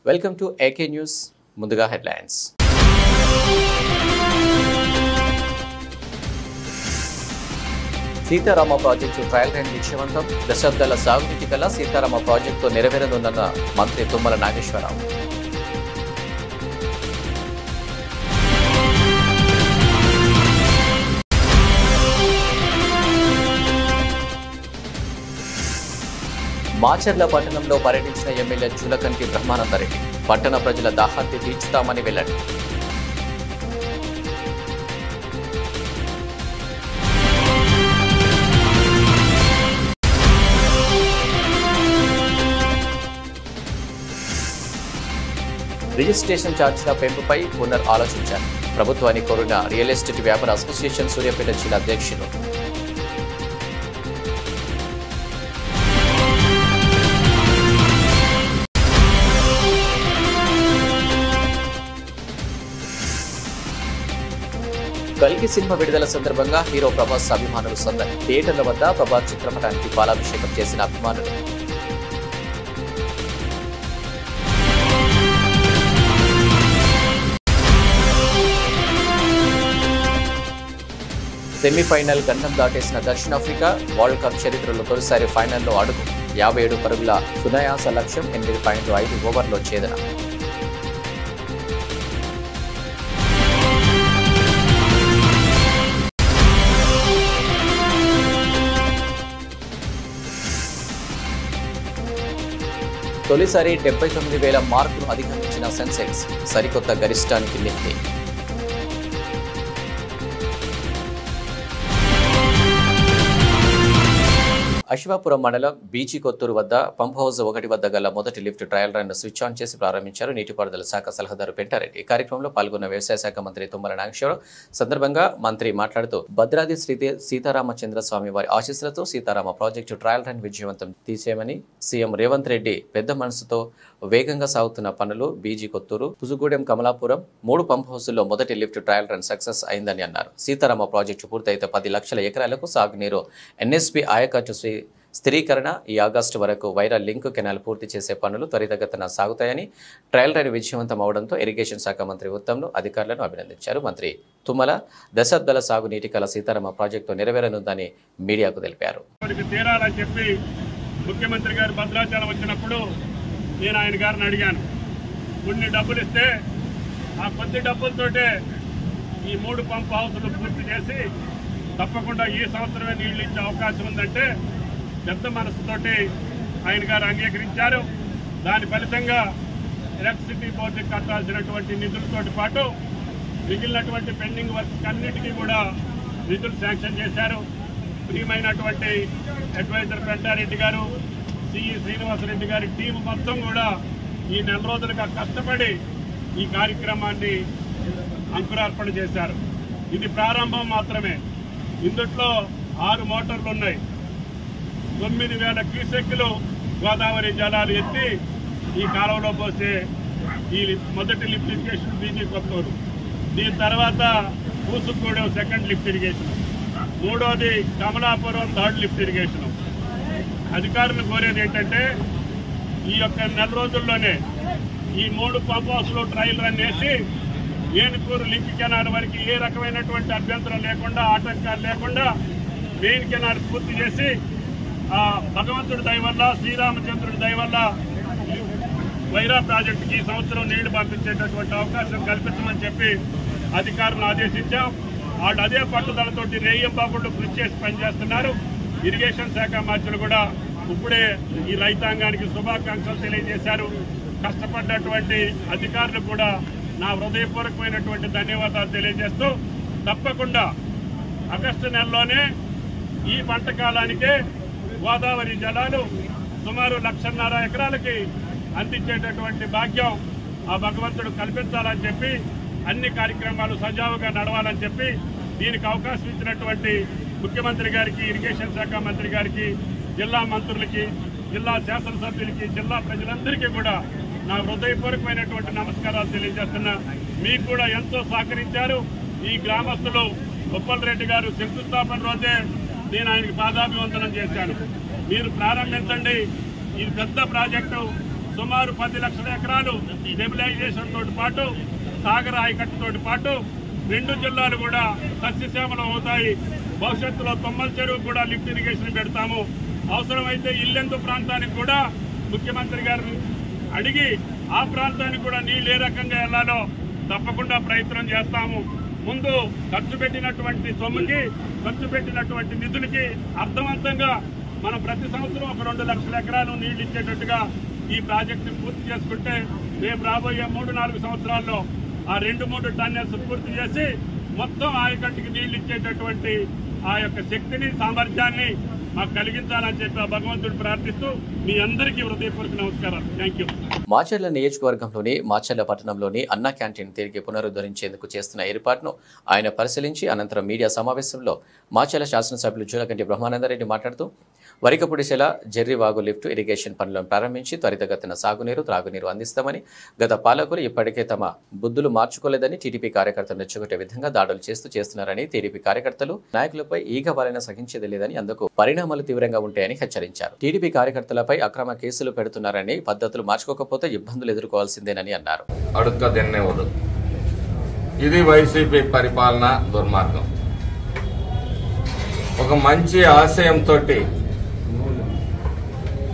Welcome to AK news. ముందుగా headlines. Sitarama project trial run విజయవంతం. దశాబ్దాల సాగునీటి కల సీతారామ ప్రాజెక్టు నెరవేరనుందన్న మంత్రి తుమ్మల నాగేశ్వరరావు. మాచర్ల పట్టణంలో పర్యటించిన ఎమ్మెల్యే జూలకంటి బ్రహ్మానందరెడ్డి పట్టణ ప్రజల దాహార్తి తీర్చుతామని వెల్లడి. రిజిస్ట్రేషన్ ఛార్జీల పెంపుపై పునర్ ఆలోచించారు. ప్రభుత్వాన్ని కోరిన రియల్ ఎస్టేట్ వ్యాపార అసోసియేషన్ సూర్యాపేట జిల్లా అధ్యక్షులు. కల్కి సినిమా విడుదల సందర్భంగా హీరో ప్రభాస్ అభిమానులు సందడి. థియేటర్ల వద్ద ప్రభాస్ చిత్రపటానికి పాలాభిషేకం చేసిన అభిమానులు. సెమీఫైనల్ గండం దాటేసిన దక్షిణాఫ్రికా. వరల్డ్ కప్ చరిత్రలో తొలిసారి ఫైనల్లో అడుగు. 57 పరుగుల సునాయాస లక్ష్యం. 8.5 ఓవర్లో ఛేదన. తొలిసారి 79,000 మార్కులు అధిగమించిన సెన్సెక్స్. సరికొత్త గరిష్టానికి నిఫ్టీ. అశ్వాపురం మండలం బీచి కొత్తూరు వద్ద పంప్ హౌస్ 1 వద్ద గల మొదటి lift trial run switch on చేసి ప్రారంభించారు నీటిపారుదల శాఖ సలహాదారు పెంటారెడ్డి. ఈ కార్యక్రమంలో పాల్గొన్న వ్యవసాయ శాఖ మంత్రి తుమ్మల నాగేశ్వరరావు. సందర్భంగా మంత్రి మాట్లాడుతూ భద్రాద్రి శ్రీ సీతారామచంద్ర స్వామి వారి ఆశీస్సులతో సీతారామ ప్రాజెక్టు ట్రయల్ రన్ విజయవంతం తీసేయమని సీఎం రేవంత్ రెడ్డి పెద్ద మనసుతో వేగంగా సాగుతున్న పనులు బీజీ కొత్తూరు, పుజుగూడెం, కమలాపురం 3 పంప్ హౌసుల్లో మొదటి లిఫ్ట్ ట్రయల్ రన్ సక్సెస్ అయిందని అన్నారు. సీతారామ ప్రాజెక్టు పూర్తయితే 10 లక్షల ఎకరాలకు సాగునీరు ఎన్ఎస్పీ ఆయకట్టు స్థిరీకరణ. ఈ ఆగస్టు వరకు వైరా లింక్ కెనాల్ పూర్తి చేసే పనులు త్వరితగతిన సాగుతాయని, ట్రయల్ రన్ విజయవంతం అవడంతో ఇరిగేషన్ శాఖ మంత్రి ఉత్తమ్ను అధికారులను అభినందించారు. మంత్రి తుమ్మల దశాబ్దాల సాగునీటి కల సీతారామ ప్రాజెక్టు నెరవేరనుందని మీడియాకు తెలిపారు. ముఖ్యమంత్రి గారు భద్రాచలం వచ్చినప్పుడు నేను ఆయన గారిని అడిగాను, కొన్ని డబ్బులు ఇస్తే ఆ కొద్ది డబ్బులతోటే ఈ 3 పంప్ హౌసులు పూర్తి చేసి తప్పకుండా ఈ సంవత్సరమే నీళ్లు ఇచ్చే అవకాశం ఉందంటే పెద్ద మనసుతోటి ఆయన గారు అంగీకరించారు. దాని ఫలితంగా ఎలక్ట్రిసిటీ బోర్డుకి కట్టాల్సినటువంటి నిధులతో పాటు మిగిలినటువంటి పెండింగ్ వర్క్స్ అన్నిటికీ కూడా నిధులు శాంక్షన్ చేశారు. ప్రియమైనటువంటి అడ్వైజర్ పెంటారెడ్డి గారు, సిఈ శ్రీనివాసరెడ్డి గారి టీం మొత్తం కూడా ఈ నెల రోజులుగా కష్టపడి ఈ కార్యక్రమాన్ని అంకురార్పణ చేశారు. ఇది ప్రారంభం మాత్రమే. ఇందుట్లో 6 మోటార్లు ఉన్నాయి. 9,000 క్యూసెక్కులు గోదావరి జలాలు ఎత్తి ఈ కాలువలో పోసే ఈ మొదటి లిఫ్ట్ ఇరిగేషన్ బీజీ కొత్తూరు. దీని తర్వాత పూసుగూడెం సెకండ్ లిఫ్ట్ ఇరిగేషన్, 3వది కమలాపురం 3rd లిఫ్ట్ ఇరిగేషన్. అధికారులు కోరేది ఏంటంటే ఈ యొక్క నెల రోజుల్లోనే ఈ 3 పంప్ హౌస్లో ట్రయల్ రన్ చేసి ఏనుకూరు లింక్ కెనాల్ వరకు ఏ రకమైనటువంటి అభ్యంతరం లేకుండా, ఆటంకాలు లేకుండా మెయిన్ కెనాల్ పూర్తి చేసి భగవంతుడి దయ వల్ల, శ్రీరామచంద్రుడి దయ వల్ల వైరా ప్రాజెక్టుకి ఈ సంవత్సరం నీళ్లు పంపించేటటువంటి అవకాశం కల్పించమని చెప్పి అధికారులను ఆదేశించాం. వాళ్ళు అదే పట్టుదలతోటి రేయంబాబుళ్ళు కృషి చేసి పనిచేస్తున్నారు. ఇరిగేషన్ శాఖ మంత్రులు కూడా ఇప్పుడే ఈ రైతాంగానికి శుభాకాంక్షలు తెలియజేశారు. కష్టపడ్డటువంటి అధికారులు కూడా నా హృదయపూర్వకమైనటువంటి ధన్యవాదాలు తెలియజేస్తూ తప్పకుండా ఆగస్టు నెలలోనే ఈ పంట కాలానికే గోదావరి జలాలు సుమారు 1,50,000 ఎకరాలకి అందించేటటువంటి భాగ్యం ఆ భగవంతుడు కల్పించాలని చెప్పి అన్ని కార్యక్రమాలు సజావుగా నడవాలని చెప్పి దీనికి అవకాశం ఇచ్చినటువంటి ముఖ్యమంత్రి గారికి, ఇరిగేషన్ శాఖ మంత్రి గారికి, జిల్లా మంత్రులకి, జిల్లా శాసనసభ్యులకి, జిల్లా ప్రజలందరికీ కూడా నా హృదయపూర్వకమైనటువంటి నమస్కారాలు తెలియజేస్తున్నా. మీకు కూడా ఎంతో సహకరించారు. ఈ గ్రామస్తులు ఉప్పల్ రెడ్డి గారు శంకుస్థాపన రోజే నేను ఆయనకి పాదాభివందనం చేశాను. మీరు ప్రారంభించండి, ఇది పెద్ద ప్రాజెక్టు, సుమారు 10 లక్షల ఎకరాలు స్టెబిలైజేషన్ తోటి పాటు సాగర్ ఆయకట్టుతోటి పాటు 2 జిల్లాలు కూడా సస్యశ్యామలం అవుతాయి. భవిష్యత్తులో తొమ్మల చెరువు కూడా లిఫ్ట్ ఇరిగేషన్ పెడతాము. అవసరమైతే ఇల్లెందు ప్రాంతానికి కూడా ముఖ్యమంత్రి గారిని అడిగి ఆ ప్రాంతానికి కూడా నీళ్ళు ఏ రకంగా వెళ్లాలో తప్పకుండా ప్రయత్నం చేస్తాము. ముందు ఖర్చు పెట్టినటువంటి సొమ్ముకి, ఖర్చు పెట్టినటువంటి నిధులకి అర్థవంతంగా మనం ప్రతి సంవత్సరం ఒక 2 లక్షల ఎకరాలు నీళ్లు ఇచ్చేటట్టుగా ఈ ప్రాజెక్టు పూర్తి చేసుకుంటే రేపు రాబోయే 3-4 సంవత్సరాల్లో ఆ 2-3 టన్నెల్స్ పూర్తి చేసి మొత్తం ఆయకట్టుకి నీళ్లు ఇచ్చేటటువంటి ఆ యొక్క శక్తిని, సామర్థ్యాన్ని మాకు కలిగించాలని చెప్పి భగవంతుడు ప్రార్థిస్తూ మీ అందరికీ హృదయపూర్వక నమస్కారం. Thank you. మాచర్ల నియోజకవర్గంలోని మాచర్ల పట్టణంలోని అన్నా క్యాంటీన్ తిరిగి పునరుద్ధరించేందుకు చేస్తున్న ఏర్పాటును ఆయన పరిశీలించి అనంతరం మీడియా సమావేశంలో మాచర్ల శాసనసభ్యులు జూలకంటి బ్రహ్మానందరెడ్డి మాట్లాడుతూ వరికపుడిశెల జెర్రీవాగు లిఫ్ట్ ఇరిగేషన్ పనులను ప్రారంభించి త్వరితగతిన సాగునీరు, త్రాగునీరు అందిస్తామని, గత పాలకులు ఇప్పటికే తమ బుద్ధులు మార్చుకోలేదని టీడీపీ కార్యకర్తలు రెచ్చగొట్టే విధంగా దాడులు చేస్తున్నారని, టీడీపీ కార్యకర్తలు నాయకులపై ఈగ వాలైనా సహించేది లేదని, అందుకు పరిణామాలు తీవ్రంగా ఉంటాయని హెచ్చరించారు. టీడీపీ కార్యకర్తలపై అక్రమ కేసులు పెడుతున్నారని, పద్ధతులు మార్చుకోకపోతే ఇబ్బందులు ఎదుర్కోవాల్సిందేనని అన్నారు. ఇది వైసీపీ పరిపాలన దుర్మార్గం. ఒక మంచి ఆశయంతో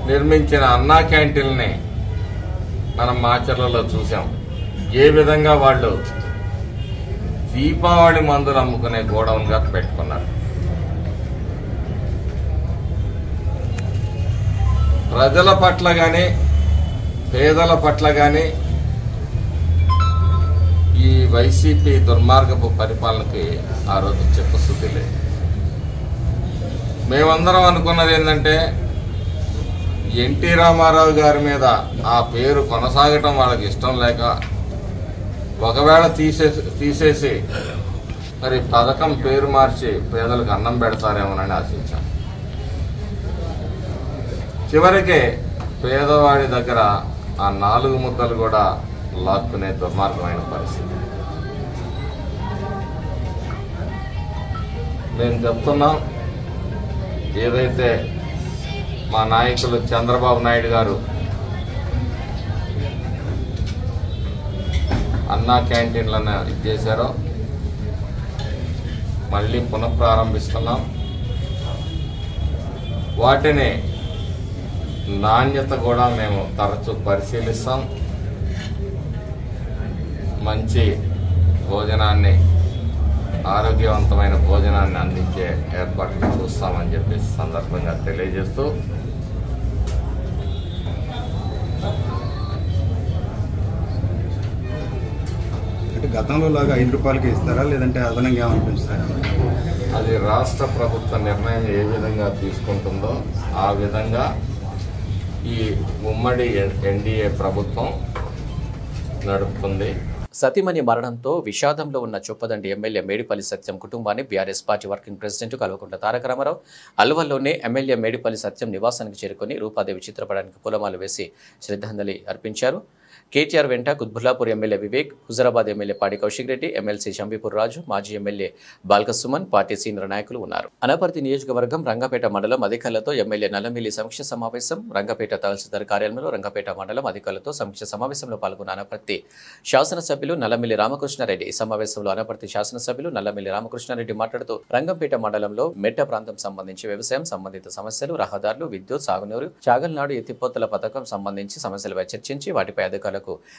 నిర్మించిన అన్నా క్యాంటీన్ని మనం మాచర్లలో చూసాం. ఏ విధంగా వాళ్ళు దీపావళి మందులు అమ్ముకునే గోడౌన్ గా పెట్టుకున్నారు. ప్రజల పట్ల గాని, పేదల పట్ల గాని ఈ వైసీపీ దుర్మార్గపు పరిపాలనకి ఆ రోజు చిత్తశుద్ధి లేదు. మేమందరం అనుకున్నది ఏంటంటే ఎన్టీ రామారావు గారి మీద ఆ పేరు కొనసాగటం వాళ్ళకి ఇష్టం లేక ఒకవేళ తీసేసి మరి పథకం పేరు మార్చి పేదలకు అన్నం పెడతారేమోనని ఆశించాం. చివరికి పేదవాడి దగ్గర ఆ 4 ముద్దలు కూడా లాక్కునే దుర్మార్గమైన పరిస్థితి. మేము చెప్తున్నాం, ఏదైతే మా నాయకులు చంద్రబాబు నాయుడు గారు అన్నా క్యాంటీన్లను ఇచ్చేశారో మళ్ళీ పునఃప్రారంభిస్తున్నాం. వాటిని నాణ్యత కూడా మేము తరచూ పరిశీలిస్తాం. మంచి భోజనాన్ని, ఆరోగ్యవంతమైన భోజనాన్ని అందించే ఏర్పాట్లు చూస్తామని చెప్పేసి సందర్భంగా తెలియజేస్తూ, గతంలో లాగా 5 రూపాయలకి ఇస్తారా లేదంటే అదనంగా ఏమైనా పెంచుతారా? అది రాష్ట్ర ప్రభుత్వ నిర్ణయం ఏ విధంగా తీసుకుంటుందో ఆ విధంగా ఈ ఉమ్మడి ఎన్డీఏ ప్రభుత్వం నడుపుతుంది. సతీమణి మరణంతో విషాదంలో ఉన్న చొప్పదండి ఎమ్మెల్యే మేడిపల్లి సత్యం కుటుంబాన్ని BRS party working president Kalvakuntla Taraka Ramarao అల్వల్లోనే ఎమ్మెల్యే మేడిపల్లి సత్యం నివాసానికి చేరుకుని రూపాదేవి చిత్రపటానికి పూలమాలు వేసి శ్రద్ధాంజలి అర్పించారు. కేటీఆర్ వెంట కుత్బుల్లాపూర్ ఎమ్మెల్యే వివేక్, హుజరాబాద్ ఎమ్మెల్యే పాడి కౌశిక్ రెడ్డి, ఎమ్మెల్సీ శంబీపూర్ రాజు, మాజీ MLA Balka Suman, party senior నాయకులు ఉన్నారు. అనపర్తి నియోజకవర్గం రంగపేట మండలం అధికారులతో ఎమ్మెల్యే నల్లమిల్లి సమీక్ష సమావేశం. రంగపేట తహసీల్దార్ కార్యాలయంలో రంగపేట మండలం అధికారులతో సమీక్ష సమావేశంలో పాల్గొన్న అనపర్తి శాసనసభ్యులు నల్లమిల్లి రామకృష్ణారెడ్డి. ఈ సమావేశంలో అనపర్తి శాసనసభ్యులు నల్లమిల్లి రామకృష్ణారెడ్డి మాట్లాడుతూ రంగంపేట మండలంలో మెట్ట ప్రాంతం సంబంధించి వ్యవసాయం సంబంధిత సమస్యలు, రహదారులు, విద్యుత్, సాగునీరు, చాగల్నాడు ఎత్తిపోతల పథకం సంబంధించి సమస్యలపై చర్చించి వాటిపై అధికారులకు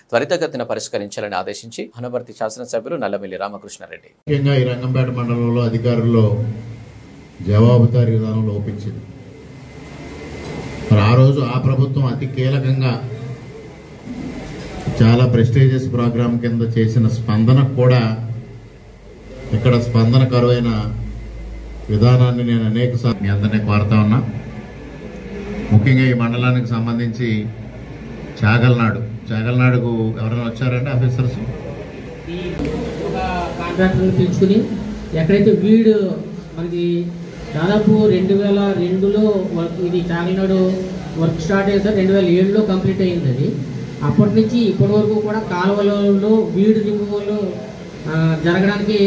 త్వరితగతిన పరిష్కరించాలని ఆదేశించి అనపర్తి శాసనసభ్యులు నల్లమిల్లి రామకృష్ణారెడ్డి. ముఖ్యంగా ఈ రంగంపేట మండలంలో అధికారుల్లో జవాబుదారీ విధానం లోపించింది. మరి ఆ రోజు ఆ ప్రభుత్వం అతి కీలకంగా చాలా ప్రెస్టీజియస్ ప్రోగ్రాం కింద చేసిన స్పందన కూడా ఇక్కడ స్పందన కరువైన విధానాన్ని నేను అనేకసార్లు మీ అందరినీ కోరుతా ఉన్నా. ముఖ్యంగా ఈ మండలానికి సంబంధించి చాగల్నాడుకు ఎవరైనా వచ్చారంటే ఆఫీసర్స్ కాంట్రాక్టర్ని పిలుచుకుని ఎక్కడైతే వీడు మనకి దాదాపు 2002లో ఇది చాగల్నాడు వర్క్ స్టార్ట్ అయ్యింది సార్. 2007లో కంప్లీట్ అయింది. అది అప్పటి నుంచి ఇప్పటి వరకు కూడా కాలువలలో వీడు రిమూవల్ జరగడానికి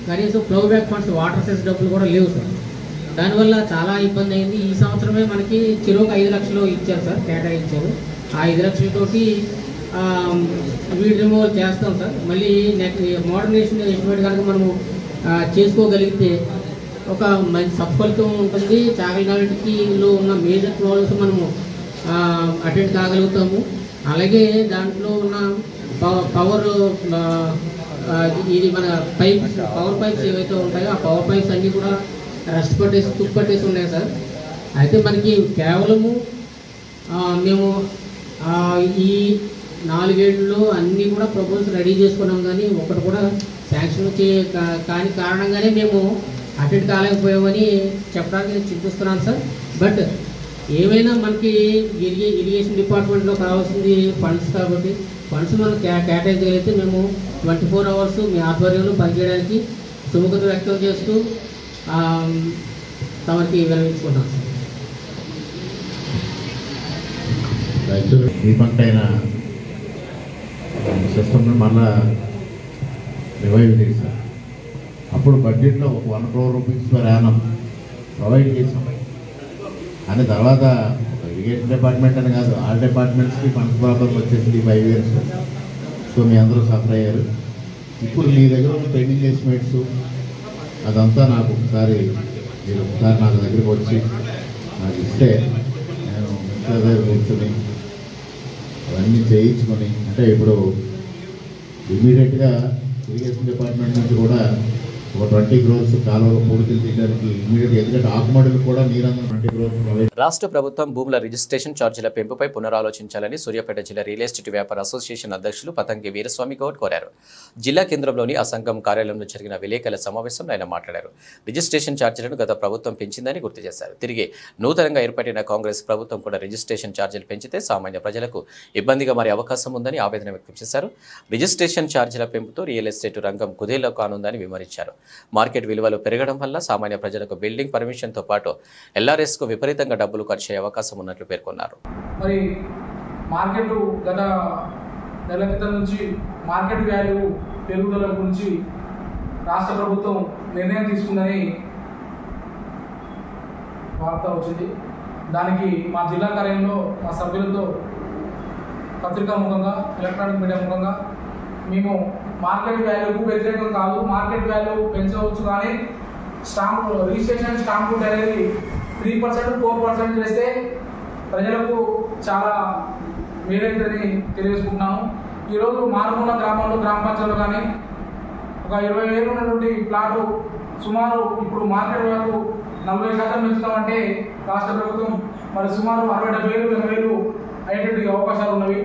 కనీసం flow back funds, water cess డబ్బులు కూడా లేవు సార్. దానివల్ల చాలా ఇబ్బంది అయింది. ఈ సంవత్సరమే మనకి చెరువుకు 5 లక్షలు ఇచ్చారు సార్, కేటాయించారు. ఆ 5 లక్షలతోటి వీడ్ రిమూవల్ చేస్తాం సార్. మళ్ళీ నెక్స్ట్ మోడర్నైజేషన్ ఎస్టిమేట్ కనుక మనము చేసుకోగలిగితే ఒక మంచి సత్ఫలితం ఉంటుంది. చాగల్నాటిలో ఉన్న మేజర్ ప్రాబ్లమ్స్ మనము అటెండ్ కాగలుగుతాము. అలాగే దాంట్లో ఉన్న పవర్ ఇది మన పవర్ పైప్స్ ఏవైతే ఉంటాయో ఆ పవర్ పైప్స్ అన్నీ కూడా రస్ట్ పట్టేసి తుప్పు పట్టేసి ఉన్నాయి సార్. అయితే మనకి కేవలము మేము ఈ 4 ఏళ్ళలో అన్నీ కూడా ప్రపోజల్స్ రెడీ చేసుకున్నాం, కానీ ఒకటి కూడా శాంక్షన్ కాని కారణంగానే మేము అటెండ్ కాలేకపోయామని చెప్పడానికి నేను చింతిస్తున్నాను సార్. బట్ ఏమైనా మనకి ఇరిగేషన్ డిపార్ట్మెంట్లో కావాల్సింది ఫండ్స్, కాబట్టి ఫండ్స్ మనం కేటాయించగలిగితే మేము 24 అవర్స్ మీ ఆధ్వర్యంలో పనిచేయడానికి సుముఖత వ్యక్తం చేస్తూ తమకి విరమించుకున్నాం సార్. ఈ పంట అయిన సిస్టమ్ని మళ్ళా రివైవ్ చేశారు. అప్పుడు బడ్జెట్లో ఒక 1 crore rupees per annum provide చేసాం. అని తర్వాత ఇరిగేషన్ డిపార్ట్మెంట్ అని కాదు, ఆల్ డిపార్ట్మెంట్స్కి ఫండ్స్ ప్రాబ్లం వచ్చేసింది 5 years. సో మీ అందరూ సఫర్ అయ్యారు. ఇప్పుడు మీ దగ్గర ఉన్న పెండింగ్ ఎస్టిమేట్స్ అదంతా నాకు ఒకసారి నాకు దగ్గరికి వచ్చి నాకు ఇస్తే నేను మిగతా దగ్గర కూర్చొని అవన్నీ చేయించుకొని, అంటే ఇప్పుడు ఇమీడియట్గా ఇరిగేషన్ డిపార్ట్మెంట్ నుంచి కూడా ఒక 20 crores కాలువలో పూర్తిలు తీయడానికి ఇమీడియట్గా, ఎందుకంటే ఆకుమడులు కూడా నీరందరూ 20 crores. రాష్ట్ర ప్రభుత్వం భూముల రిజిస్ట్రేషన్ ఛార్జీల పెంపుపై పునరాలోచించాలని సూర్యాపేట జిల్లా రియల్ ఎస్టేట్ వ్యాపార అసోసియేషన్ అధ్యక్షులు పతంగి వీరస్వామి గౌడ్ కోరారు. జిల్లా కేంద్రంలోని ఆ సంఘం కార్యాలయంలో జరిగిన విలేకరుల సమావేశంలో ఆయన మాట్లాడారు. రిజిస్ట్రేషన్ ఛార్జీలను గత ప్రభుత్వం పెంచిందని గుర్తు చేశారు. తిరిగి నూతనంగా ఏర్పడిన కాంగ్రెస్ ప్రభుత్వం కూడా రిజిస్ట్రేషన్ ఛార్జీలు పెంచితే సామాన్య ప్రజలకు ఇబ్బందిగా మారే అవకాశం ఉందని ఆవేదన వ్యక్తం చేశారు. రిజిస్ట్రేషన్ ఛార్జీల పెంపుతో రియల్ ఎస్టేట్ రంగం కుదేలో కానుందని వివరించారు. మార్కెట్ విలువలు పెరగడం వల్ల సామాన్య ప్రజలకు బిల్డింగ్ పర్మిషన్తో పాటు ఎల్ఆర్ఎస్కు విపరీతంగా డబ్బులు ఖర్చు అయ్యే అవకాశం ఉన్నట్లు పేర్కొన్నారు. మరి మార్కెట్ గత నెల క్రితం నుంచి మార్కెట్ వాల్యూ పెరుగుదల గురించి రాష్ట్ర ప్రభుత్వం నిర్ణయం తీసుకుందని వార్త వచ్చింది. దానికి మా జిల్లా కార్యాలయంలో మా సభ్యులతో పత్రికా ముఖంగా, ఎలక్ట్రానిక్ మీడియా ముఖంగా మేము మార్కెట్ వాల్యూకు వ్యతిరేకం కాదు, మార్కెట్ వాల్యూ పెంచవచ్చు, కానీ రిజిస్ట్రేషన్ స్టాంప్ డ్యూటీ అనేది 3%, 4% చేస్తే ప్రజలకు చాలా మేలైతుందని తెలియజేసుకుంటున్నాము. ఈరోజు మారుమూల గ్రామాల్లో, గ్రామ పంచాయతీలో కానీ ఒక 20,000 ఉన్నటువంటి ప్లాటు సుమారు ఇప్పుడు మార్కెట్ వాల్యూ 40% పెంచుతామంటే రాష్ట్ర ప్రభుత్వం మరి సుమారు 60,000, 70,000 అయ్యేటువంటి అవకాశాలు ఉన్నవి.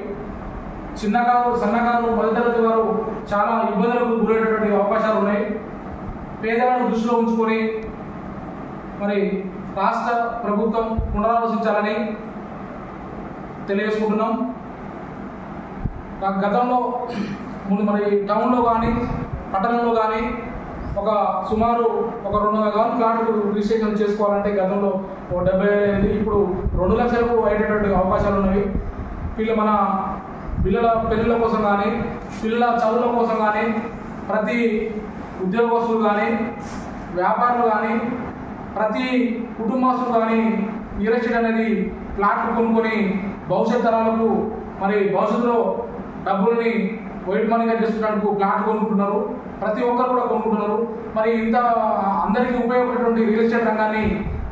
చిన్నకారు, సన్నకారు, మధ్యతరగతి వారు చాలా ఇబ్బందులకు గురయ్యేటువంటి అవకాశాలు ఉన్నాయి. పేదలను దృష్టిలో ఉంచుకొని మరి రాష్ట్ర ప్రభుత్వం పునరాలోచించాలని తెలియజేసుకుంటున్నాం. గతంలో మరి టౌన్లో కానీ పట్టణంలో కానీ సుమారు ఒక 200 ఫ్లాట్లు రిజిస్ట్రేషన్ చేసుకోవాలంటే గతంలో 70,000, ఇప్పుడు 2 లక్షలకు అయ్యేటటువంటి అవకాశాలు ఉన్నవి. మన పిల్లల పెళ్ళిళ్ళ కోసం కానీ, పిల్లల చదువుల కోసం కానీ, ప్రతి ఉద్యోగస్తులు కానీ, వ్యాపారులు కానీ, ప్రతి కుటుంబస్తులు కానీ రియల్ ఎస్టేట్ అనేది ఫ్లాట్లు కొనుక్కొని భవిష్యత్ తరాలకు మరి భవిష్యత్తులో డబ్బుల్ని వైట్ మనీగా చేసుకోవడానికి ఫ్లాట్లు కొనుక్కుంటున్నారు. ప్రతి ఒక్కరు కూడా కొనుక్కుంటున్నారు. మరి ఇంత అందరికీ ఉపయోగపడేటువంటి రియల్ ఎస్టేట్ రంగాన్ని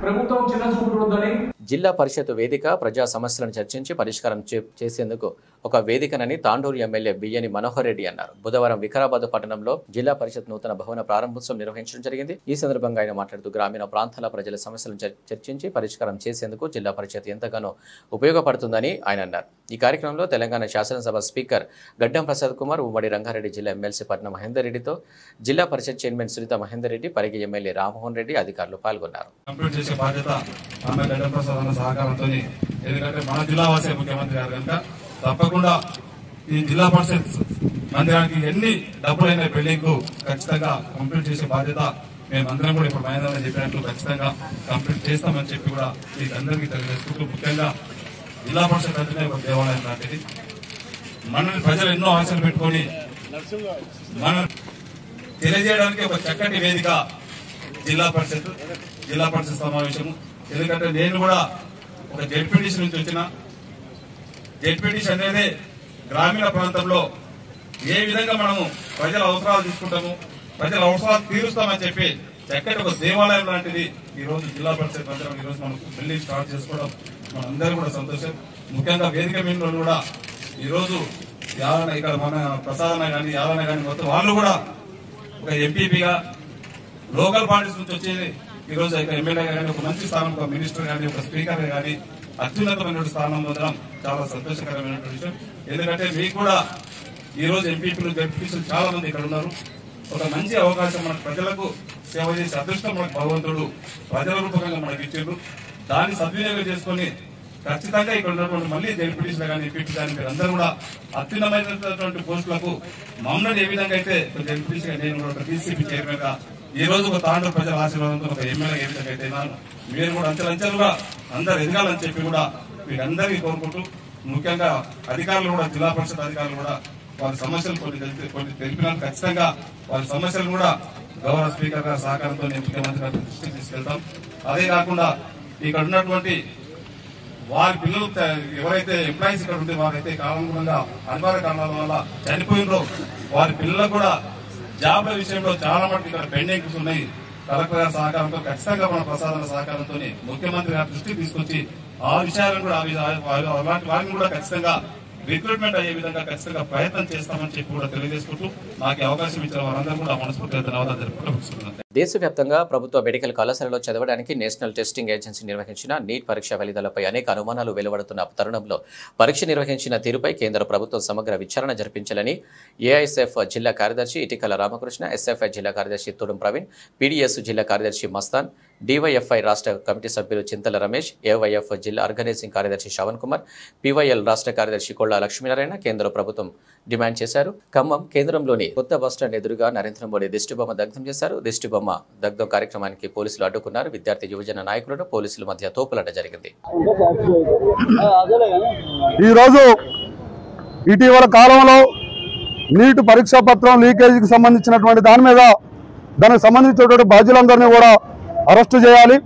ప్రభుత్వం చిన్న చూపు చూడొద్దని జిల్లా పరిషత్ వేదిక ప్రజా సమస్యలను చర్చించి పరిష్కారం చేసేందుకు ఒక వేదికనని తాండూరు ఎమ్మెల్యే బియ్యని మనోహర్ రెడ్డి అన్నారు. బుధవారం వికారాబాద్ పట్టణంలో జిల్లా పరిషత్ నూతన భవన ప్రారంభోత్సవం నిర్వహించడం జరిగింది. ఈ సందర్భంగా ఆయన మాట్లాడుతూ గ్రామీణ ప్రాంతాల ప్రజల సమస్యలను చర్చించి పరిష్కారం చేసేందుకు జిల్లా పరిషత్ ఎంతగానో ఉపయోగపడుతుందని ఆయన అన్నారు. ఈ కార్యక్రమంలో తెలంగాణ శాసనసభ స్పీకర్ గడ్డం ప్రసాద్ కుమార్, ఉమ్మడి రంగారెడ్డి జిల్లా ఎమ్మెల్సీ పట్నం మహేందర్ రెడ్డితో జిల్లా పరిషత్ చైర్మన్ సునీత మహేందర్ రెడ్డి, పరిగి ఎమ్మెల్యే రామ్మోహన్ రెడ్డి అధికారులు పాల్గొన్నారు. సహకారంతో, ఎందుకంటే మన జిల్లా వాసే ముఖ్యమంత్రి గారు కనుక తప్పకుండా ఈ జిల్లా పరిషత్ మందిరానికి ఎన్ని డబ్బులైన బిల్డింగ్ ఖచ్చితంగా కంప్లీట్ చేసే బాధ్యత మేమందరం కూడా ఇప్పుడు మహేంద్ర చెప్పినట్లు ఖచ్చితంగా కంప్లీట్ చేస్తామని చెప్పి కూడా మీకు అందరికీ తెలియజేసుకుంటూ, ముఖ్యంగా జిల్లా పరిషత్ అంటేనే ఒక దేవాలయం లాంటిది. మనల్ని ప్రజలు ఎన్నో ఆశలు పెట్టుకొని మనం తెలియజేయడానికి ఒక చక్కటి వేదిక జిల్లా పరిషత్ సమావేశము. ఎందుకంటే నేను కూడా ఒక జెడ్పీటీసీ నుంచి వచ్చిన జెడ్పీటీసీ అనేది గ్రామీణ ప్రాంతంలో ఏ విధంగా మనము ప్రజల అవసరాలు తీసుకుంటాము, ప్రజల అవసరాలు తీరుస్తామని చెప్పి చక్కటి ఒక దేవాలయం లాంటిది ఈ రోజు జిల్లా పరిషత్ మందిరం ఈ రోజు మనం బిల్డింగ్ స్టార్ట్ చేసుకోవడం మనందరూ కూడా సంతోషం. ముఖ్యంగా వేదిక మీద కూడా ఈ రోజు ఇక్కడ మన ప్రసాదన కానీ యాదన కానీ మొత్తం వాళ్ళు కూడా ఒక ఎంపీపీగా లోకల్ పార్టీస్ నుంచి వచ్చి ఈ రోజు ఎమ్మెల్యేగా కానీ ఒక మంచి స్థానం, ఒక మినిస్టర్ కానీ ఒక స్పీకర్ కానీ అత్యున్నతమైన స్థానం పొందడం చాలా సంతోషకరమైన విషయం. ఎందుకంటే మీకు కూడా ఈ రోజు ఎంపీపీలు జడ్పీటీసీలు చాలా మంది ఇక్కడ ఉన్నారు. ఒక మంచి అవకాశం మనకు ప్రజలకు సేవ చేసే అదృష్టం మనకు భగవంతుడు ప్రజల రూపకంగా మనకి ఇచ్చారు. దాన్ని సద్వినియోగం చేసుకుని ఖచ్చితంగా ఇక్కడ ఉన్నటువంటి మళ్ళీ జడ్పీటీసీలు కానీ ఎంపీపీ కానీ మీరు అందరూ కూడా అత్యున్నతమైనటువంటి పోస్టులకు మమ్మల్ని ఏ విధంగా అయితే జడ్పీటీసీగా నేను ఒక డీసీపీ చైర్మన్ గా ఈ రోజు ఒక తాండ్ర ప్రజల ఆశీర్వాదంతో ఒక ఎమ్మెల్యే ఏ విధంగా అయితే మీరు కూడా అంచెలంచెలుగా అందరు ఎదగాలని చెప్పి కూడా మీకు అందరికీ కోరుకుంటూ, ముఖ్యంగా అధికారులు కూడా జిల్లా పరిషత్ అధికారులు కూడా వారి సమస్యలు కొన్ని తెలిపినా ఖచ్చితంగా వారి సమస్యలు కూడా గౌరవ స్పీకర్ గారి సహకారంతో ముఖ్యమంత్రి గారి దృష్టికి తీసుకెళ్తాం. అదే కాకుండా ఇక్కడ ఉన్నటువంటి వారి పిల్లలు ఎవరైతే ఎంప్లాయీస్ ఇక్కడ ఉంటే వారైతే కాలానుగుణంగా అనివార్య కారణాల వల్ల చనిపోయినరో వారి పిల్లలకు కూడా జాబ్ల విషయంలో చాలా మటుకు ఇక్కడ పెండింగ్స్ ఉన్నాయి. కలెక్టర్ గారి సహకారంతో ఖచ్చితంగా మన ప్రసాదన సహకారంతో ముఖ్యమంత్రి గారి దృష్టికి తీసుకొచ్చి ఆ విషయాలను కూడా అలాంటి వారిని కూడా ఖచ్చితంగా రిక్రూట్మెంట్ అయ్యే విధంగా ఖచ్చితంగా ప్రయత్నం చేస్తామని చెప్పి కూడా తెలియజేసుకుంటూ నాకు అవకాశం ఇచ్చిన వారందరూ కూడా మనస్ఫూర్తిగా ధన్యవాదాలు తెలుపుకుంటున్నాను. దేశవ్యాప్తంగా ప్రభుత్వ మెడికల్ కళాశాలలో చదవడానికి నేషనల్ టెస్టింగ్ ఏజెన్సీ నిర్వహించిన నీట్ పరీక్ష ఫలితాలపై అనేక అనుమానాలు వెలువడుతున్న తరుణంలో పరీక్ష నిర్వహించిన తీరుపై కేంద్ర ప్రభుత్వం సమగ్ర విచారణ జరిపించాలని ఏఐఎస్ఎఫ్ జిల్లా కార్యదర్శి ఇటికల రామకృష్ణ, ఎస్ఎఫ్ఐ జిల్లా కార్యదర్శి తుడుం ప్రవీణ్, పీడీఎస్ జిల్లా కార్యదర్శి మస్తాన్, డివైఎఫ్ఐ రాష్ట్ర కమిటీ సభ్యులు చింతల రమేష్, ఏవైఎఫ్ జిల్లా ఆర్గనైజింగ్ కార్యదర్శి శ్రవణ్ కుమార్, పీవైఎల్ రాష్ట్ర కార్యదర్శి కొల్లా లక్ష్మీనారాయణ కేంద్ర ప్రభుత్వం డిమాండ్ చేశారు. ఖమ్మం కేంద్రంలోని కొత్త బస్టాండ్ ఎదురుగా నరేంద్ర మోడీ దిష్టిబొమ్మ దగ్ధం చేశారు. దిష్టిబొమ్మ దగ్ధం కార్యక్రమానికి పోలీసులు అడ్డుకున్నారు. విద్యార్థి యువజన నాయకులను పోలీసుల మధ్య తోపులాట జరిగింది. ఈరోజు ఇటీవల కాలంలో నీట్ పరీక్షా పత్రం లీకేజీకి సంబంధించినటువంటి దానికి సంబంధించినటువంటి బాధ్యులందరినీ కూడా అరెస్టు చేయాలి.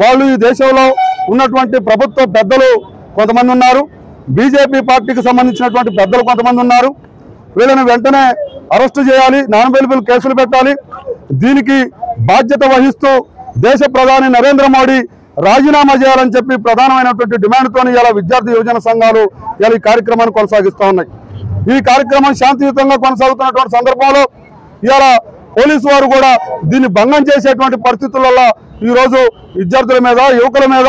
వాళ్ళు ఈ దేశంలో ఉన్నటువంటి ప్రభుత్వ పెద్దలు కొంతమంది ఉన్నారు, బీజేపీ పార్టీకి సంబంధించినటువంటి పెద్దలు కొంతమంది ఉన్నారు. వీళ్ళని వెంటనే అరెస్టు చేయాలి, నాన్ బెయిలబుల్ కేసులు పెట్టాలి. దీనికి బాధ్యత వహిస్తూ దేశ ప్రధాని నరేంద్ర మోడీ రాజీనామా చేయాలని చెప్పి ప్రధానమైనటువంటి డిమాండ్తో ఇలా విద్యార్థి యువజన సంఘాలు ఇలా ఈ కార్యక్రమాన్ని కొనసాగిస్తూ ఉన్నాయి. ఈ కార్యక్రమం శాంతియుతంగా కొనసాగుతున్నటువంటి సందర్భంలో ఇలా పోలీసు వారు కూడా దీన్ని భంగం చేసేటువంటి పరిస్థితులలో ఈరోజు విద్యార్థుల మీద, యువకుల మీద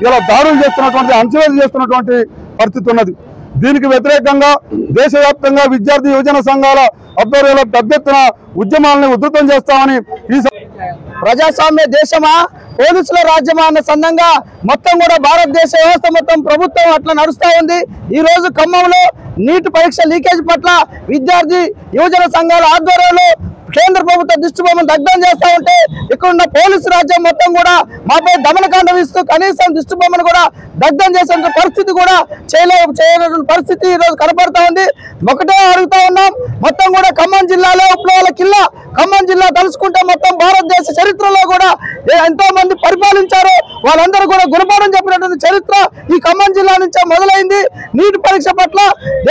ఇలా దాడులు చేస్తున్నటువంటి, అంచవేలు చేస్తున్నటువంటి పరిస్థితి ఉన్నది. దీనికి వ్యతిరేకంగా దేశవ్యాప్తంగా విద్యార్థి యువజన సంఘాల ఆధ్వర్యంలో పెద్ద ఎత్తున ఉద్యమాలను ఉధృతం చేస్తామని, ఈ ప్రజాస్వామ్య దేశమా పోలీసుల రాజ్యమా అన్న సందంగా మొత్తం కూడా భారతదేశ వ్యవస్థ మొత్తం ప్రభుత్వం అట్లా నడుస్తూ ఉంది. ఈ రోజు ఖమ్మంలో నీట్ పరీక్ష లీకేజ్ పట్ల విద్యార్థి యువజన సంఘాల ఆధ్వర్యంలో కేంద్ర ప్రభుత్వ దిష్టిబొమ్మను దగ్ధం చేస్తూ ఉంటే ఇక్కడున్న పోలీసు రాజ్యం మొత్తం కూడా మాపై దమనకాండం ఇస్తూ కనీసం దిష్టిబొమ్మను కూడా దగ్ధం చేసే పరిస్థితి కూడా చేయలేని పరిస్థితి ఈరోజు కనపడతా ఉంది. ఒకటే అడుగుతా ఉన్నాం, మొత్తం కూడా ఖమ్మం జిల్లాలో విప్లవాల కిల్లా ఖమ్మం జిల్లా తలుచుకుంటే మొత్తం భారతదేశ చరిత్రలో కూడా ఎంతో మంది పరిపాలించారు, వాళ్ళందరూ కూడా గుణపాఠం చెప్పినటువంటి చరిత్ర ఈ ఖమ్మం జిల్లా నుంచే మొదలైంది. నీటి పరీక్ష పట్ల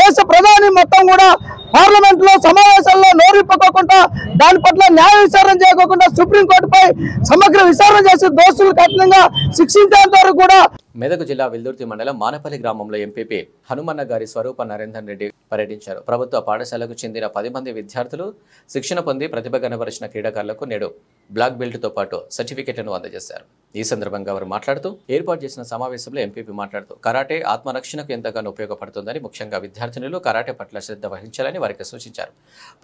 దేశ ప్రధాని మొత్తం కూడా పార్లమెంట్ లో సమావేశాల్లో నోరిప్పుకోకుండా దాని పట్ల న్యాయ విచారణ చేయకుండా సుప్రీంకోర్టుపై సమగ్ర విచారణ చేసి దోషులు కఠినంగా శిక్షించేంత వరకు కూడా. మెదక్ జిల్లా విల్దుర్తి మండలం మానపల్లి గ్రామంలో ఎంపీపీ హనుమన్న గారి స్వరూప నరేందర్ రెడ్డి పర్యటించారు. ప్రభుత్వ పాఠశాలకు చెందిన 10 మంది విద్యార్థులు శిక్షణ పొంది ప్రతిభ కనబరిచిన క్రీడాకారులకు నేడు బ్లాక్ బెల్ట్తో పాటు సర్టిఫికెట్లను అందజేశారు. ఈ సందర్భంగా వారు మాట్లాడుతూ ఏర్పాటు చేసిన సమావేశంలో ఎంపీపీ మాట్లాడుతూ కరాటే ఆత్మరక్షణకు ఎంతగానో ఉపయోగపడుతుందని, ముఖ్యంగా విద్యార్థినులు కరాటే పట్ల శ్రద్ధ వహించాలని వారికి సూచించారు.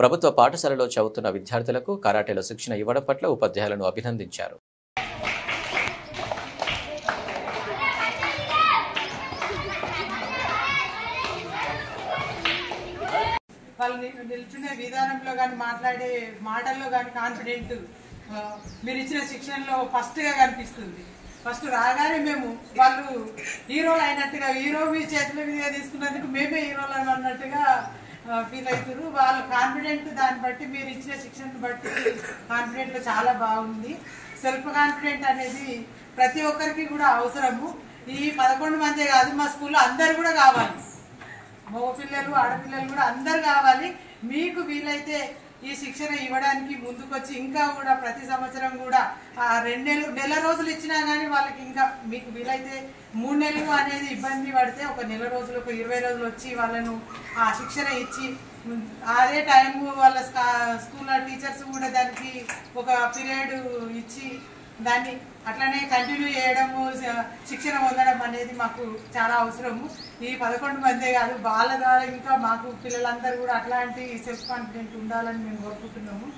ప్రభుత్వ పాఠశాలలో చదువుతున్న విద్యార్థులకు కరాటేలో శిక్షణ ఇవ్వడం పట్ల ఉపాధ్యాయులను అభినందించారు. వాళ్ళు నిల్చునే విధానంలో కానీ మాట్లాడే మాటల్లో కానీ కాన్ఫిడెంట్ మీరు ఇచ్చిన శిక్షణలో ఫస్ట్గా కనిపిస్తుంది. ఫస్ట్ రాగానే మేము వాళ్ళు హీరోలు అయినట్టుగా, హీరో మీ చేతుల మీద తీసుకున్నందుకు మేమే హీరోలు అన్నట్టుగా ఫీల్ అవుతారు. వాళ్ళు కాన్ఫిడెంట్, దాన్ని బట్టి మీరు ఇచ్చిన శిక్షణను బట్టి కాన్ఫిడెంట్ చాలా బాగుంది. సెల్ఫ్ కాన్ఫిడెంట్ అనేది ప్రతి ఒక్కరికి కూడా అవసరము. ఈ 11 మందే కాదు, మా స్కూల్లో అందరు కూడా కావాలి. మగపిల్లలు ఆడపిల్లలు కూడా అందరు కావాలి. మీకు వీలైతే ఈ శిక్షణ ఇవ్వడానికి ముందుకొచ్చి ఇంకా కూడా ప్రతి సంవత్సరం కూడా 2 నెల రోజులు ఇచ్చినా కానీ వాళ్ళకి ఇంకా మీకు వీలైతే 3 నెలలు అనేది ఇబ్బంది పడితే ఒక నెల రోజులు, ఒక 20 రోజులు వచ్చి వాళ్ళను ఆ శిక్షణ ఇచ్చి అదే టైం వాళ్ళ స్కూల్లో టీచర్స్ కూడా దానికి ఒక పీరియడ్ ఇచ్చి దాన్ని అట్లనే కంటిన్యూ చేయడము, శిక్షణ పొందడం అనేది మాకు చాలా అవసరము. ఈ 11 మందే కాదు, వాళ్ళ ద్వారా ఇంకా మాకు పిల్లలందరూ కూడా అట్లాంటి సెల్ఫ్ కాన్ఫిడెంట్ ఉండాలని మేము కోరుకుంటున్నాము.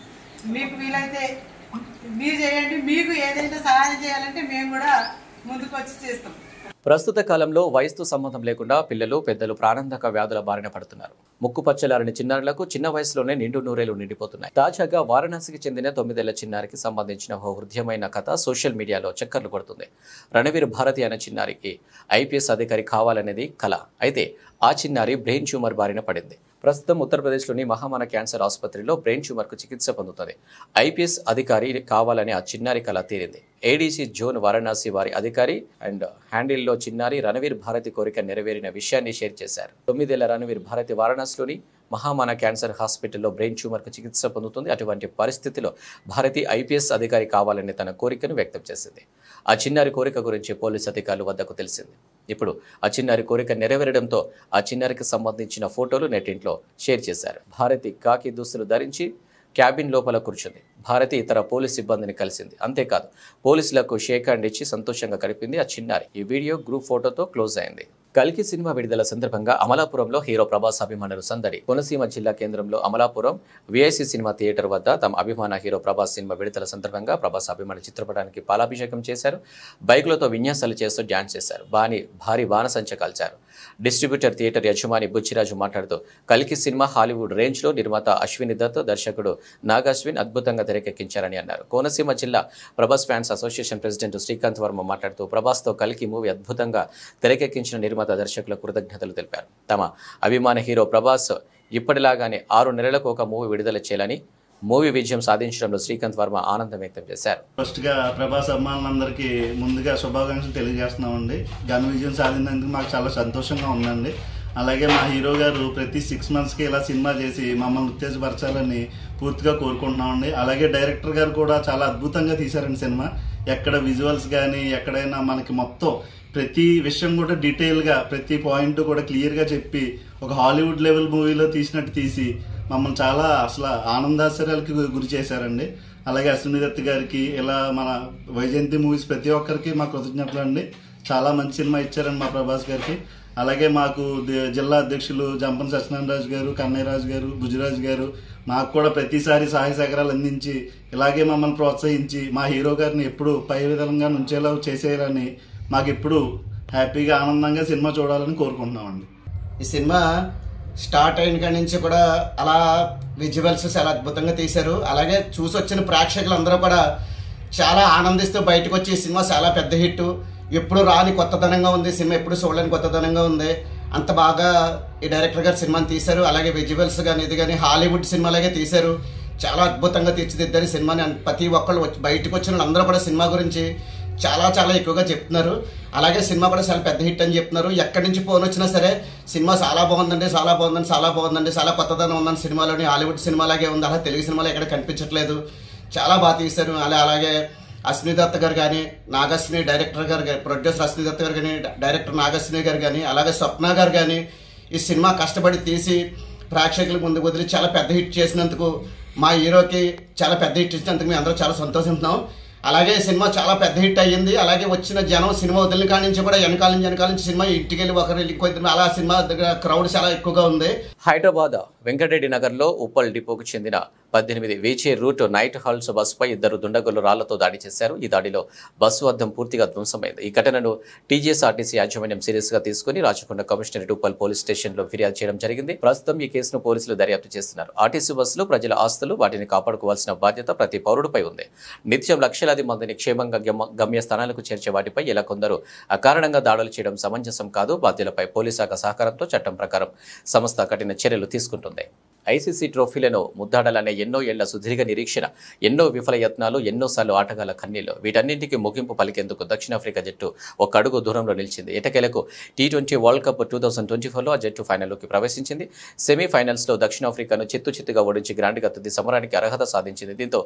మీకు వీలైతే మీరు చేయండి. మీకు ఏదైనా సహాయం చేయాలంటే మేము కూడా ముందుకు వచ్చి చేస్తాం. ప్రస్తుత కాలంలో వయసుతో సంబంధం లేకుండా పిల్లలు పెద్దలు ప్రాణాంతక వ్యాధుల బారిన పడుతున్నారు. ముక్కుపచ్చలారని చిన్నారులకు చిన్న వయసులోనే నిండు నూరేళ్లు నిండిపోతున్నాయి. తాజాగా వారణాసికి చెందిన 9 ఏళ్ల చిన్నారికి సంబంధించిన ఓ హృదయమైన కథ సోషల్ మీడియాలో చక్కర్లు కొడుతుంది. రణవీర్ భారతి అనే చిన్నారికి IPS అధికారి కావాలనేది కల. అయితే ఆ చిన్నారి బ్రెయిన్ ట్యూమర్ బారిన పడింది. ప్రస్తుతం ఉత్తరప్రదేశ్లోని మహామాన క్యాన్సర్ ఆసుపత్రిలో బ్రెయిన్ ట్యూమర్కు చికిత్స పొందుతుంది. IPS అధికారి కావాలని ఆ చిన్నారి కళ తీరింది. ADC జోన్ వారణాసి వారి అధికారి అండ్ హ్యాండిల్లో చిన్నారి రణవీర్ భారతి కోరిక నెరవేరిన విషయాన్ని షేర్ చేశారు. 9 ఏళ్ల రణవీర్ భారతి వారణాసిలోని మహామాన క్యాన్సర్ హాస్పిటల్లో బ్రెయిన్ ట్యూమర్కు చికిత్స పొందుతుంది. అటువంటి పరిస్థితిలో భారతి IPS అధికారి కావాలని తన కోరికను వ్యక్తం చేసింది. ఆ చిన్నారి కోరిక గురించి పోలీసు అధికారుల వద్దకు తెలిసింది. ఇప్పుడు ఆ చిన్నారి కోరిక నెరవేరడంతో ఆ చిన్నారికి సంబంధించిన ఫోటోలు నెట్టింట్లో షేర్ చేశారు. భారతి కాకి దుస్తులు ధరించి క్యాబిన్ లోపల కూర్చుంది. భారతి ఇతర పోలీస్ సిబ్బందిని కలిసింది. అంతేకాదు పోలీసులకు షేక్ హ్యాండ్ ఇచ్చి సంతోషంగా గడిపింది ఆ చిన్నారి. ఈ వీడియో గ్రూప్ ఫోటోతో క్లోజ్ అయింది. కల్కి సినిమా విడుదల సందర్భంగా అమలాపురంలో హీరో ప్రభాస్ అభిమానులు సందడి. కోనసీమ జిల్లా కేంద్రంలో అమలాపురం VIC సినిమా థియేటర్ వద్ద తమ అభిమాన హీరో ప్రభాస్ సినిమా విడుదల సందర్భంగా ప్రభాస్ అభిమాన చిత్రపటానికి పాలాభిషేకం చేశారు. బైకులతో విన్యాసాలు చేస్తూ డ్యాన్స్ చేశారు. భారీ బాణసంచ కాల్చారు. డిస్ట్రిబ్యూటర్ థియేటర్ యజమాని బుచ్చిరాజు మాట్లాడుతూ కల్కి సినిమా హాలీవుడ్ రేంజ్లో నిర్మాత అశ్విని దత్, దర్శకుడు నాగాశ్విన్ అద్భుతంగా తెరకెక్కించారని అన్నారు. కోనసీమ జిల్లా Prabhas fans association president Srikanth Varma మాట్లాడుతూ ప్రభాస్తో కల్కి మూవీ అద్భుతంగా తెరకెక్కించిన నిర్మాత దర్శకులకు కృతజ్ఞతలు తెలిపారు. తమ అభిమాన హీరో ప్రభాస్ ఇప్పటిలాగానే 6 నెలలకు ఒక మూవీ విడుదల చేయాలని మూవీ విజయం సాధించడంలో శ్రీకాంత్ వర్మ ఆనందం వ్యక్తం చేశారు. ఫస్ట్ గా ప్రభాస్ అభిమానులందరికీ ముందుగా శుభాకాంక్షలు తెలియజేస్తున్నామండి. ఘన విజయం సాధించినందుకు మాకు చాలా సంతోషంగా ఉందండి. అలాగే మా హీరో గారు ప్రతి 6 monthsకి ఇలా సినిమా చేసి మమ్మల్ని ఉత్తేజపరచాలని పూర్తిగా కోరుకుంటున్నామండి. అలాగే డైరెక్టర్ గారు కూడా చాలా అద్భుతంగా తీశారండి సినిమా. ఎక్కడ విజువల్స్ కానీ ఎక్కడైనా మనకి మొత్తం ప్రతి విషయం కూడా డీటెయిల్గా ప్రతి పాయింట్ కూడా క్లియర్గా చెప్పి ఒక హాలీవుడ్ లెవెల్ మూవీలో తీసినట్టు తీసి మమ్మల్ని చాలా అసలు ఆనందాశ్చర్యాలకి గురి చేశారండి. అలాగే అశ్విని దత్ గారికి ఇలా మన వైజయంతి మూవీస్ ప్రతి ఒక్కరికి మా కృతజ్ఞతలు అండి. చాలా మంచి సినిమా ఇచ్చారండి మా ప్రభాస్ గారికి. అలాగే మాకు జిల్లా అధ్యక్షులు జంపన్ సత్యనారాయణ రాజు గారు, కన్నయ్యరాజు గారు, బుజ్జిరాజు గారు మాకు కూడా ప్రతిసారి సహాయ సహకారాలు అందించి ఇలాగే మమ్మల్ని ప్రోత్సహించి మా హీరో గారిని ఎప్పుడు పై విధంగా నుంచేలా చేసేయాలని మాకు ఎప్పుడు హ్యాపీగా ఆనందంగా సినిమా చూడాలని కోరుకుంటున్నామండి. ఈ సినిమా స్టార్ట్ అయిన కాడి నుంచి కూడా అలా విజువల్స్ చాలా అద్భుతంగా తీశారు. అలాగే చూసి వచ్చిన ప్రేక్షకులు అందరూ కూడా చాలా ఆనందిస్తూ బయటకు వచ్చి ఈ సినిమా చాలా పెద్ద హిట్, ఎప్పుడు రాని కొత్తదనంగా ఉంది సినిమా, ఎప్పుడు చూడలేని కొత్తదనంగా ఉంది. అంత బాగా ఈ డైరెక్టర్ గారు సినిమాని తీశారు. అలాగే విజువల్స్ కానీ ఇది కానీ హాలీవుడ్ సినిమాలాగే తీశారు. చాలా అద్భుతంగా తీర్చిదిద్దారు సినిమాని. ప్రతి ఒక్కళ్ళు బయటకు వచ్చిన వాళ్ళందరూ కూడా సినిమా గురించి చాలా చాలా ఎక్కువగా చెప్తున్నారు. అలాగే సినిమా కూడా చాలా పెద్ద హిట్ అని చెప్తున్నారు. ఎక్కడి నుంచి ఫోన్ వచ్చినా సరే సినిమా చాలా బాగుందండి, చాలా బాగుందండి, చాలా బాగుందండి, చాలా కొత్తదనం ఉందని సినిమాలోని హాలీవుడ్ సినిమాలాగే ఉంది, అలా తెలుగు సినిమాలో ఎక్కడ కనిపించట్లేదు, చాలా బాగా తీశారు. అలాగే అశ్విని దత్ గారు కానీ, నాగశ్విని డైరెక్టర్ గారు, ప్రొడ్యూసర్ అశ్విని దత్ గారు కానీ, డైరెక్టర్ నాగశ్విని గారు కానీ, అలాగే స్వప్న గారు కానీ ఈ సినిమా కష్టపడి తీసి ప్రేక్షకుల ముందుకు వదిలి చాలా పెద్ద హిట్ చేసినందుకు, మా హీరోకి చాలా పెద్ద హిట్ ఇచ్చినందుకు మేము అందరూ చాలా సంతోషిస్తున్నాం. అలాగే సినిమా చాలా పెద్ద హిట్ అయ్యింది. అలాగే వచ్చిన జనం సినిమా వదిలిన కాడి నుంచి కూడా వెనకాల నుంచి సినిమా ఇంటికి వెళ్ళి ఒకరు ఇంకొద్దు అలా సినిమా దగ్గర క్రౌడ్ చాలా ఎక్కువగా ఉంది. హైదరాబాద్ వెంకటరెడ్డి నగర్లో ఉప్పల్ డిపోకు చెందిన 18 వీచే రూట్ నైట్ హాల్స్ బస్సుపై 2 దుండగులు రాళ్లతో దాడి చేశారు. ఈ దాడిలో బస్సు అద్దం పూర్తిగా ధ్వంసమైంది. ఈ ఘటనను TGSRTC యాజమాన్యం సీరియస్ గా తీసుకుని Rachakonda commissionerate Uppal police station లో ఫిర్యాదు చేయడం జరిగింది. ప్రస్తుతం ఈ కేసును పోలీసులు దర్యాప్తు చేస్తున్నారు. ఆర్టీసీ బస్సులు ప్రజల ఆస్తులు, వాటిని కాపాడుకోవాల్సిన బాధ్యత ప్రతి పౌరుడిపై ఉంది. నిత్యం లక్షలాది మందిని క్షేమంగా గమ్యస్థానాలకు చేర్చే వాటిపై ఇలా కొందరు అకారణంగా దాడులు చేయడం సమంజసం కాదు. బాధ్యులపై పోలీసు శాఖ సహకారంతో చట్టం ప్రకారం సంస్థ కఠిన చర్యలు తీసుకుంటుంది. ఐసీసీ ట్రోఫీలను ముద్దాడాలనే ఎన్నో ఏళ్ల సుదీర్ఘ నిరీక్షణ, ఎన్నో విఫల యత్నాలు, ఎన్నోసార్లు ఆటగాళ్ల కన్నీళ్లు, వీటన్నింటికి ముగింపు పలికేందుకు దక్షిణాఫ్రికా జట్టు ఒక అడుగు దూరంలో నిలిచింది. ఎటకేలకు T20 వరల్డ్ కప్ 2024లో ఆ జట్టు ఫైనల్లోకి ప్రవేశించింది. సెమీఫైనల్స్లో దక్షిణాఫ్రికాను చిత్తుచిత్తుగా ఓడించి గ్రాండ్గా తుది సమరానికి అర్హత సాధించింది. దీంతో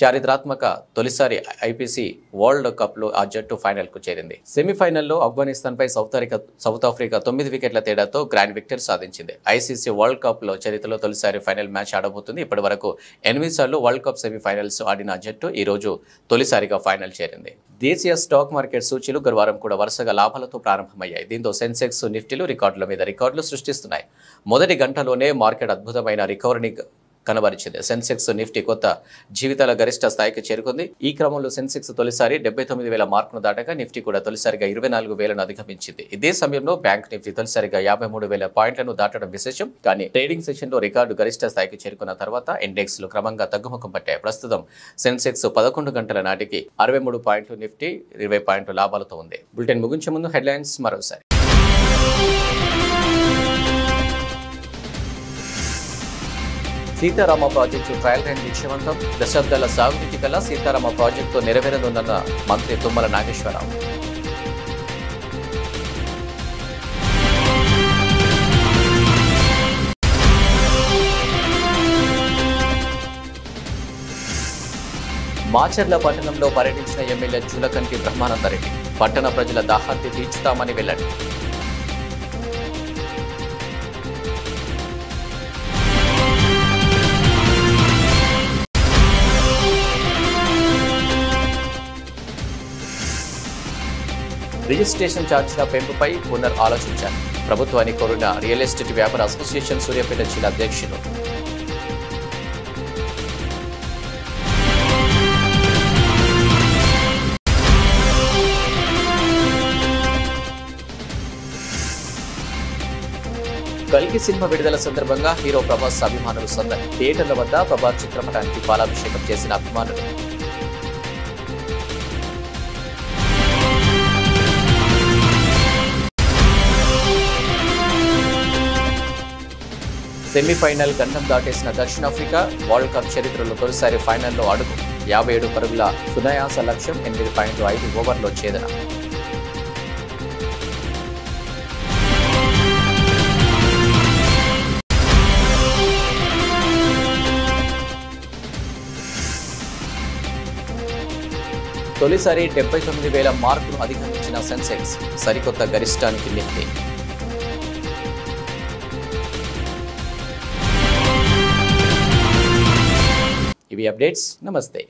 చారిత్రాత్మక తొలిసారి ఐపీసీ వరల్డ్ కప్లో ఆ జట్టు ఫైనల్కు చేరింది. సెమీఫైనల్లో ఆఫ్ఘనిస్తాన్పై సౌత్ ఆఫ్రికా 9 వికెట్ల తేడాతో గ్రాండ్ విక్టరీ సాధించింది. ఐసీసీ వరల్డ్ కప్లో చరిత్రలో తొలిసారి ఫైనల్ మ్యాచ్ ఆడబోతుంది. ఇప్పటి వరకు 8 సార్లు వరల్డ్ కప్ సెమీఫైనల్స్ ఆడిన జట్టు ఈ రోజు తొలిసారిగా ఫైనల్ చేరింది. దేశీయ స్టాక్ మార్కెట్ సూచీలు గురువారం కూడా వరుసగా లాభాలతో ప్రారంభమయ్యాయి. దీంతో సెన్సెక్స్, నిఫ్టీలు రికార్డుల మీద రికార్డులు సృష్టిస్తున్నాయి. మొదటి గంటలోనే మార్కెట్ అద్భుతమైన రికవరీని కనబరిచింది. సెన్సెక్స్, నిఫ్టీ కొత్త జీవితాల గరిష్ట స్థాయికి చేరుకుంది. ఈ క్రమంలో సెన్సెక్స్ తొలిసారి 79,000 మార్కును దాటగా నిఫ్టీ కూడా తొలిసారిగా 24,000ను అధిగమించింది. ఇదే సమయంలో బ్యాంక్ నిఫ్టీ తొలిసారిగా 53,000 పాయింట్లను దాటడం విశేషం. కానీ ట్రేడింగ్ సెషన్లో రికార్డు గరిష్ట స్థాయికి చేరుకున్న తర్వాత ఇండెక్స్లు క్రమంగా తగ్గుముఖం పట్టాయి. ప్రస్తుతం సెన్సెక్స్ 11 గంటల నాటికి 63 పాయింట్లు, నిఫ్టీ 20 పాయింట్లు లాభాలతో ఉంది. బులెటిన్ ముగించే ముందు హెడ్లైన్స్ మరోసారి. సీతారామ ప్రాజెక్టు ట్రయల్ రన్ విజయవంతం. దశాబ్దాల సాగునీటి కల సీతారామ ప్రాజెక్టు నెరవేరనున్న మంత్రి తుమ్మల నాగేశ్వరరావు. మాచర్ల పట్టణంలో పర్యటించిన ఎమ్మెల్యే జూలకంటి బ్రహ్మానందరెడ్డి పట్టణ ప్రజల దాహార్తి తీర్చుతామని వెల్లడి. రిజిస్ట్రేషన్ ఛార్జీల పెంపుపై పునర్ ఆలోచించారు. ప్రభుత్వాన్ని కోరిన రియల్ ఎస్టేట్ వ్యాపార అసోసియేషన్ సూర్యాపేట జిల్లా అధ్యక్షులు. కల్కి సినిమా విడుదల సందర్భంగా హీరో ప్రభాస్ అభిమానులు సందడి. థియేటర్ల వద్ద ప్రభాస్ చిత్రపటానికి పాలాభిషేకం చేసిన అభిమానులు. సెమీఫైనల్ గండం దాటేసిన దక్షిణాఫ్రికా వరల్డ్ కప్ చరిత్రలో తొలిసారి ఫైనల్లో అడుగు. 57 పరుగుల సునాయాస లక్ష్యం, 8.5 ఓవర్లో ఛేదన. తొలిసారి 79,000 మార్కును అధిగమించిన సెన్సెక్స్, సరికొత్త గరిష్టానికి నిఫ్టీ. ఇవి అప్డేట్స్. నమస్తే.